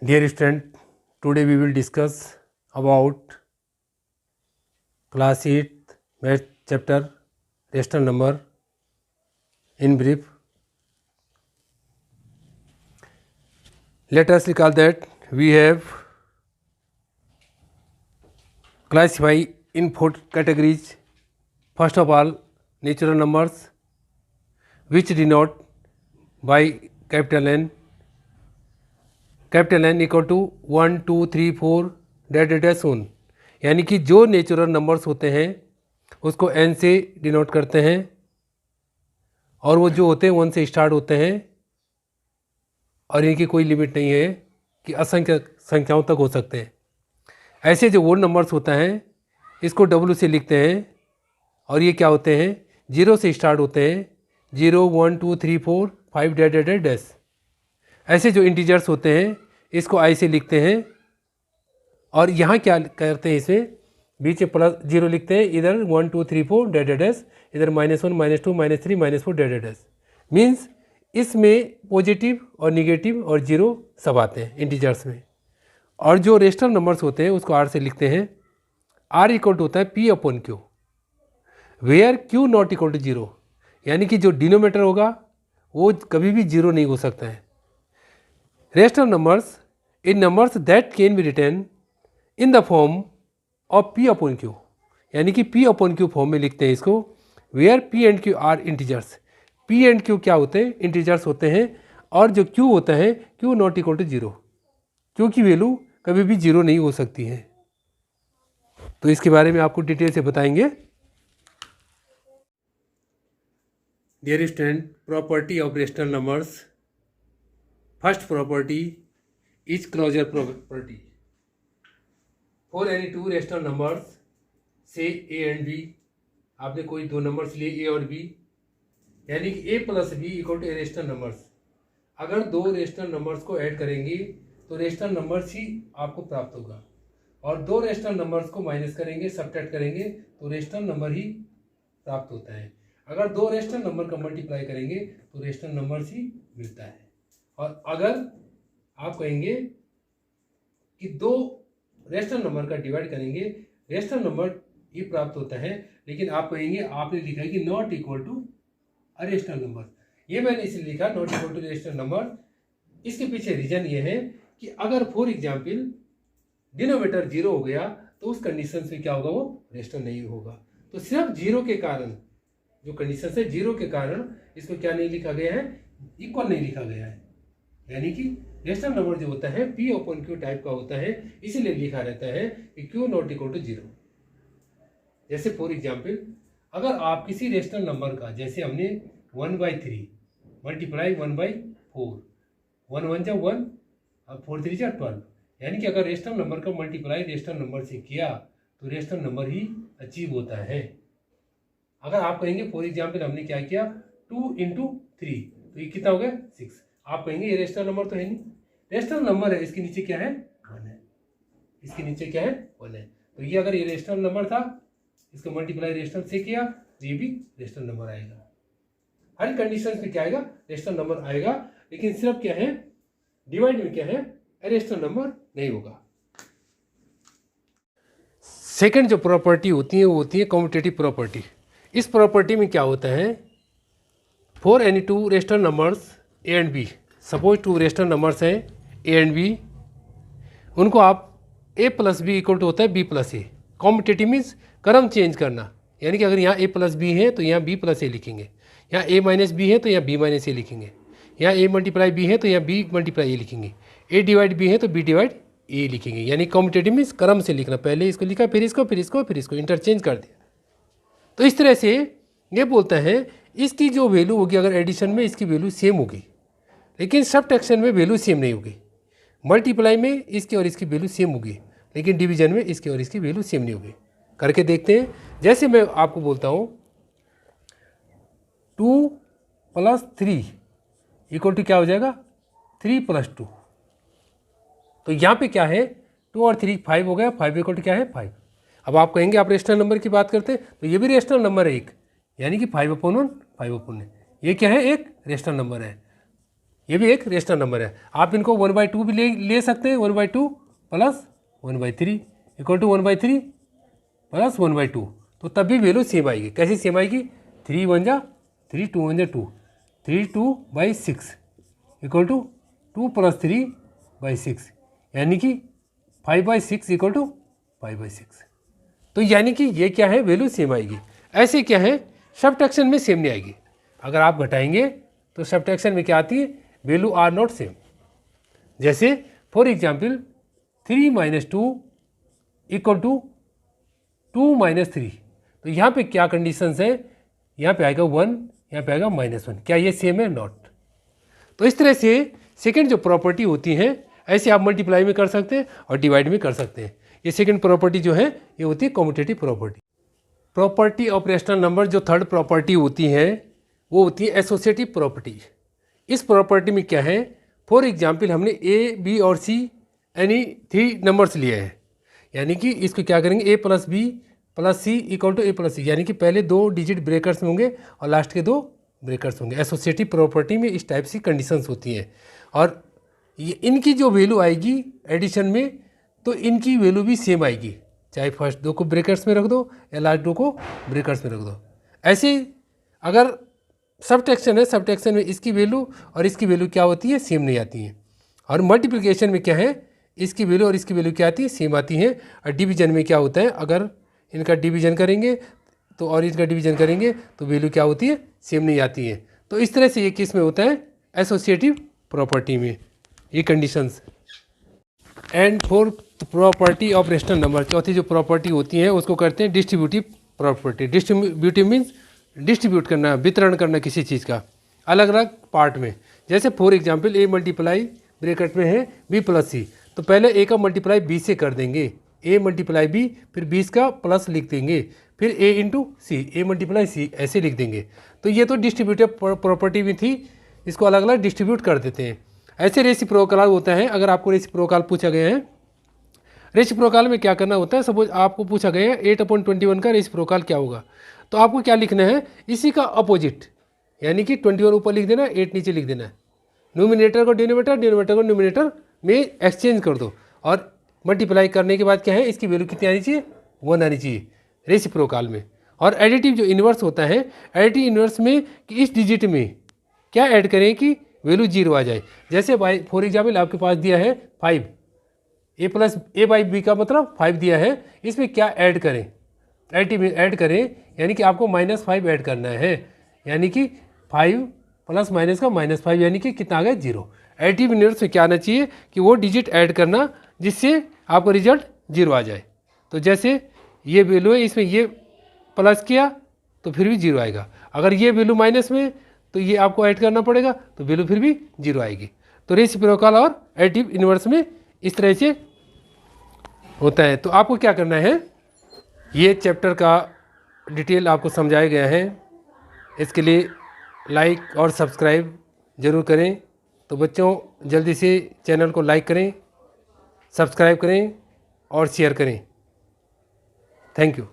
Dear student, today we will discuss about class 8 math chapter rational number in brief. Let us recall that we have classified in 4 categories. First of all, natural numbers which denote by capital N. Capital N equal to 1 2 3 4 dash one, यानी कि जो natural numbers होते हैं उसको N से denote करते हैं और वो जो होते हैं 1 से स्टार्ट होते हैं और इनकी कोई लिमिट नहीं है कि असंख्य संख्याओं तक हो सकते हैं। ऐसे जो वो नंबर्स होता है इसको W से लिखते हैं और ये क्या होते हैं, 0 से स्टार्ट होते हैं, 0 1 2 3 4 5 डैश। ऐसे जो इंटीजर्स होते हैं इसको I से लिखते हैं और यहाँ क्या करते हैं, इसमें बीच में प्लस 0 लिखते हैं, इधर 1 2 3 4 डैश, इधर -1 -2 -3 -4 डैश। मीन्स इसमें पॉजिटिव और निगेटिव और 0 सब आते हैं इंटीजर्स में। और जो रेशनल नंबर्स होते हैं उसको R से लिखते हैं। R इक्वल टू होता है P/Q, where Q not equal to 0, यानी कि जो डिनोमीटर होगा वो कभी भी 0 नहीं हो सकता है। Rational numbers in numbers that can be written in the form of P/Q, यानी कि P/Q फॉर्म में लिखते हैं इसको, where P and Q are integers. P and Q क्या होते हैं, इंटीजर्स होते हैं, और जो Q होता है Q not equal to 0, Q की वैल्यू कभी भी 0 नहीं हो सकती है। तो इसके बारे में आपको डिटेल से बताएंगे। Dear student, property of rational numbers. First property is closure property. For any two rational numbers से A एंड B, आपने कोई दो नंबर्स लिए A और B, यानी कि A plus B equal to rational numbers. अगर दो रेशनल नंबर्स को ऐड करेंगे तो रेशनल नंबर्स ही आपको प्राप्त होगा, और दो रेशनल नंबर्स को माइनस करेंगे, सबट्रैक्ट करेंगे तो रेशनल नंबर ही प्राप्त होता है। अगर दो रेशनल नंबर का मल्टीप्लाई करेंगे तो रेशनल नंबर्स ही मिलता है। और अगर आप कहेंगे कि दो रेशनल नंबर का डिवाइड करेंगे, रेशनल नंबर ही प्राप्त होता है, लेकिन आप कहेंगे आपने लिखा है कि not equal to a rational number. ये मैंने इसलिए लिखा not equal to rational number, इसके पीछे रीजन ये है कि अगर फॉर एग्जाम्पल डिनोमीटर 0 हो गया तो उस कंडीशन में क्या होगा, वो रेशनल नहीं होगा। तो सिर्फ 0 के कारण, जो कंडीशन है 0 के कारण इसको क्या नहीं लिखा गया है, इक्वल नहीं लिखा गया है। यानी कि रेशनल नंबर जो होता है P/Q टाइप का होता है, इसीलिए लिखा रहता है कि Q नॉट इक्वल टू 0। जैसे फॉर एग्जाम्पल अगर आप किसी रेशनल नंबर का, जैसे हमने 1/3 मल्टीप्लाई 1/4, 1 1 जा 1 और 4 3 जा 12, यानी कि अगर रेशनल नंबर का मल्टीप्लाई रेशनल नंबर से किया तो रेशनल नंबर ही अचीव होता है। अगर आप कहेंगे फॉर एग्जाम्पल हमने क्या किया 2 × 3, तो ये कितना हो गया 6। आप कहेंगे ये रेशनल नंबर तो है नहीं, रेशनल नंबर है, इसके नीचे क्या है 1 है, इसके नीचे क्या है 1 है। तो ये अगर ये रेशनल नंबर था, इसको मल्टीप्लाई रेशनल से किया तो ये भी रेशनल नंबर आएगा। हर कंडीशन में क्या आएगा, रेशनल नंबर आएगा, लेकिन सिर्फ क्या है डिवाइड में क्या है, रेशनल नंबर नहीं होगा। सेकंड जो प्रॉपर्टी होती है वो होती है कम्यूटेटिव प्रॉपर्टी। इस प्रॉपर्टी में क्या होता है, for any two rational numbers A and B, suppose two rational numbers हैं A एंड B, उनको आप A plus B equal to होता है B plus A। Competitive means क्रम चेंज करना, यानी कि अगर यहाँ A प्लस B है तो यहाँ B प्लस A लिखेंगे, यहाँ A माइनस B है तो यहाँ B माइनस A लिखेंगे, यहाँ A मल्टीप्लाई B है तो यहाँ B मल्टीप्लाई A लिखेंगे, A डिवाइड B है तो B डिवाइड A लिखेंगे। यानी कॉम्पिटेटिव मीन्स क्रम से लिखना, पहले इसको लिखा फिर इसको फिर इसको फिर इसको इंटरचेंज कर दिया। तो इस तरह से ये बोलता है इसकी जो वैल्यू होगी, अगर एडिशन में इसकी वैल्यू सेम होगी, लेकिन सबट्रैक्शन में वैल्यू सेम नहीं होगी। मल्टीप्लाई में इसकी और इसकी वैल्यू सेम होगी, लेकिन डिवीजन में इसकी और इसकी वैल्यू सेम नहीं होगी। करके देखते हैं। जैसे मैं आपको बोलता हूँ 2 + 3 इक्वल टू क्या हो जाएगा 3 + 2, तो यहाँ पे क्या है 2 और 3 5 हो गया, 5 इक्वल टू क्या है 5। अब आप कहेंगे आप रेशनल नंबर की बात करते हैं, तो ये भी रेशनल नंबर है एक, यानी कि 5/1 5/1, ये क्या है एक रेशनल नंबर है। ये भी एक रेशनल नंबर है। आप इनको 1/2 भी ले सकते हैं, 1/2 प्लस 1/3 इक्वल टू 1/3 प्लस 1/2, तो तब भी वैल्यू सेम आएगी। कैसी सेम आएगी? 3 1 जा 3, 2 1 जा 2, 3 2/6 इक्वल टू 2 प्लस 3/6, यानी कि 5/6 इक्वल टू 5/6। तो यानी कि ये क्या है, वैल्यू सेम आएगी। ऐसे क्या है, सब्ट्रैक्शन में सेम नहीं आएगी। अगर आप घटाएंगे तो सब्ट्रैक्शन में क्या आती है, वैल्यू आर नॉट सेम। जैसे फॉर एग्जाम्पल 3 - 2 इक्वल टू 2 - 3, तो यहाँ पे क्या कंडीशंस है, यहाँ पे आएगा 1, यहाँ पे आएगा -1। क्या ये सेम है? नॉट। तो इस तरह से सेकंड जो प्रॉपर्टी होती हैं, ऐसे आप मल्टीप्लाई में कर सकते हैं और डिवाइड में कर सकते हैं। ये सेकंड प्रॉपर्टी जो है ये होती है commutative property. Property of rational number जो थर्ड प्रॉपर्टी होती है वो होती है एसोसिएटिव प्रॉपर्टी। इस प्रॉपर्टी में क्या है, फॉर एग्जाम्पल हमने ए बी और सी यानी 3 नंबर्स लिए हैं, यानी कि इसको क्या करेंगे, a plus b plus c equal to a plus c, यानी कि पहले 2 डिजिट ब्रेकर्स में होंगे और लास्ट के 2 ब्रेकर्स होंगे। एसोसिएटिव प्रॉपर्टी में इस टाइप की कंडीशंस होती हैं और ये इनकी जो वैल्यू आएगी एडिशन में, तो इनकी वैल्यू भी सेम आएगी, चाहे फर्स्ट 2 को ब्रेकर्स में रख दो या लास्ट 2 को ब्रेकर्स में रख दो। ऐसे अगर सब्ट्रैक्शन है, सब्ट्रैक्शन में इसकी वैल्यू और इसकी वैल्यू क्या होती है, सेम नहीं आती है। और मल्टीप्लिकेशन में क्या है, इसकी वैल्यू और इसकी वैल्यू क्या आती है, सेम आती है। और डिवीजन में क्या होता है, अगर इनका डिवीजन करेंगे तो और इसका डिवीजन करेंगे तो वैल्यू क्या होती है, सेम नहीं आती है। तो इस तरह से ये किस में होता है, एसोसिएटिव प्रॉपर्टी में ये conditions. And fourth property of rational number, चौथी जो प्रॉपर्टी होती है उसको करते हैं distributive property. Distributive means distribute करना, वितरण करना किसी चीज़ का अलग अलग पार्ट में। जैसे for example A multiply bracket में है बी प्लस सी, तो पहले ए का मल्टीप्लाई बी से कर देंगे, ए मल्टीप्लाई बी, फिर 20 का प्लस लिख देंगे, फिर ए into C, A multiply C, ऐसे लिख देंगे। तो ये तो डिस्ट्रीब्यूटिव प्रॉपर्टी में थी, इसको अलग अलग डिस्ट्रीब्यूट कर देते हैं। ऐसे रेसिप्रोकल होता है। अगर आपको रेसिप्रोकल पूछा गया है, रेसिप्रोकल में क्या करना होता है, सपोज आपको पूछा गया है 8/21 का रेसिप्रोकल क्या होगा, तो आपको क्या लिखना है, इसी का अपोजिट, यानी कि 21 ऊपर लिख देना, 8 नीचे लिख देना है। न्यूमिनेटर को डिनोमिनेटर, डिनोमिनेटर को न्यूमिनेटर में एक्सचेंज कर दो और मल्टीप्लाई करने के बाद क्या है, इसकी वैल्यू कितनी आनी चाहिए, 1 आनी चाहिए रेसिप्रोकल में। और एडिटिव जो इन्वर्स होता है, एडिटिव इन्वर्स में कि इस डिजिट में क्या ऐड करें कि वैल्यू 0 आ जाए। जैसे बाई फॉर एग्जाम्पल आपके पास दिया है 5, ए प्लस ए बाई बी का मतलब 5 दिया है, इसमें क्या ऐड करें, एडिटिव में ऐड करें, यानी कि आपको -5 ऐड करना है, यानी कि 5 प्लस माइनस का -5, यानी कि कितना आ गया, 0। एडिटिव इन्वर्स में क्या आना चाहिए कि वो डिजिट ऐड करना जिससे आपको रिजल्ट 0 आ जाए। तो जैसे ये वैल्यू है, इसमें ये प्लस किया तो फिर भी 0 आएगा, अगर ये वैल्यू माइनस में तो ये आपको ऐड करना पड़ेगा, तो वैल्यू फिर भी 0 आएगी। तो रेसिप्रोकल और एडिटिव इन्वर्स में इस तरह से होता है। तो आपको क्या करना है, ये चैप्टर का डिटेल आपको समझाया गया है, इसके लिए लाइक और सब्सक्राइब ज़रूर करें। तो बच्चों जल्दी से चैनल को लाइक करें, सब्सक्राइब करें और शेयर करें। Thank you.